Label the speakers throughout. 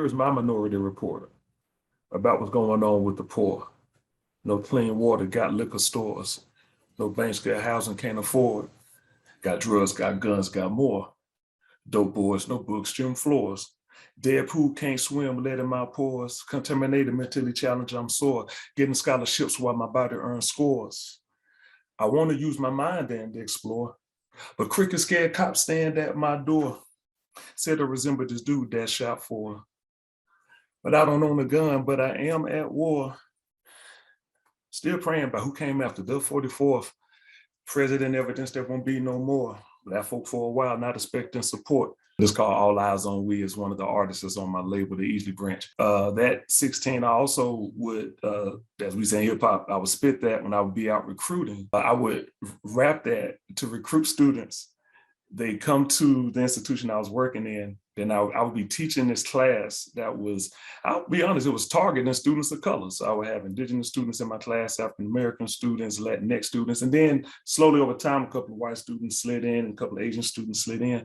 Speaker 1: here is my minority reporter about what's going on with the poor. No clean water, got liquor stores. No banks got housing, can't afford. Got drugs, got guns, got more. Dope boys, no books, gym floors. Dead pool, can't swim, lead in my pores. Contaminated, mentally challenged, I'm sore. Getting scholarships while my body earns scores. I want to use my mind and explore. But cricket scared cops stand at my door. Said I resemble this dude that shot for. But I don't own a gun, but I am at war. Still praying about who came after the 44th. President evidence there won't be no more. Black folk for a while, not expecting support. It's called All Eyes on We. Is one of the artists that's on my label, the Easley branch. That 16, I also would, as we say in hip hop, I would spit that when I would be out recruiting. I would rap that to recruit students. They come to the institution I was working in, then I would be teaching this class that was, I'll be honest, it was targeting students of color. So I would have indigenous students in my class, African-American students, Latinx students, and then slowly over time, a couple of white students slid in and a couple of Asian students slid in.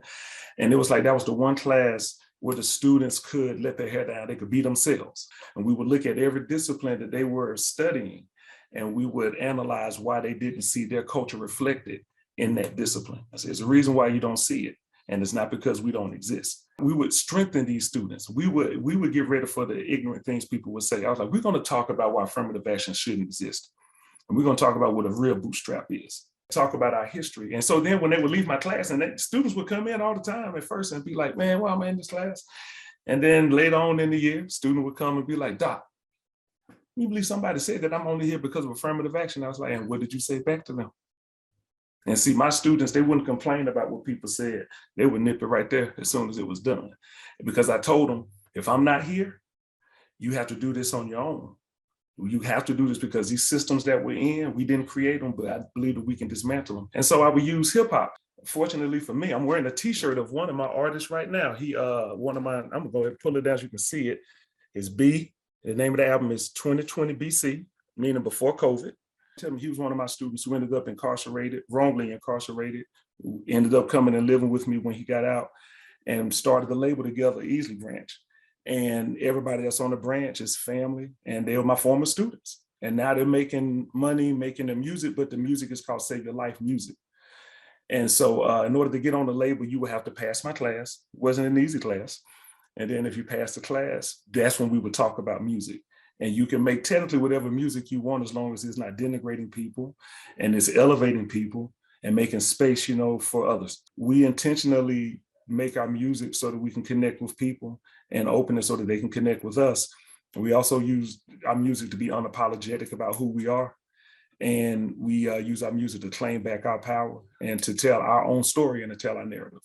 Speaker 1: And it was like, that was the one class where the students could let their hair down, they could be themselves. And we would look at every discipline that they were studying, and we would analyze why they didn't see their culture reflected in that discipline. I said, there's a reason why you don't see it. And it's not because we don't exist. We would strengthen these students. We would get ready for the ignorant things people would say. I was like, we're going to talk about why affirmative action shouldn't exist. And we're going to talk about what a real bootstrap is. Talk about our history. And so then when they would leave my class, and students would come in all the time at first and be like, man, why am I in this class? And then later on in the year, student would come and be like, Doc, you believe somebody said that I'm only here because of affirmative action? I was like, and what did you say back to them? And see, my students, they wouldn't complain about what people said. They would nip it right there as soon as it was done. Because I told them, if I'm not here, you have to do this on your own. You have to do this because these systems that we're in, we didn't create them, but I believe that we can dismantle them. And so I would use hip hop. Fortunately for me, I'm wearing a t-shirt of one of my artists right now. I'm gonna go ahead and pull it down so you can see it. It's B. The name of the album is 2020 BC, meaning before COVID. Tell me, he was one of my students who ended up incarcerated, wrongly incarcerated, who ended up coming and living with me when he got out, and started the label together, Easley branch. And everybody that's on the branch is family, and they were my former students. And now they're making money, making the music, but the music is called Save Your Life music. And so in order to get on the label, you would have to pass my class. It wasn't an easy class. And then if you pass the class, that's when we would talk about music. And you can make technically whatever music you want as long as it's not denigrating people and it's elevating people and making space, for others. We intentionally make our music so that we can connect with people and open it so that they can connect with us. We also use our music to be unapologetic about who we are. And we use our music to claim back our power and to tell our own story and to tell our narrative.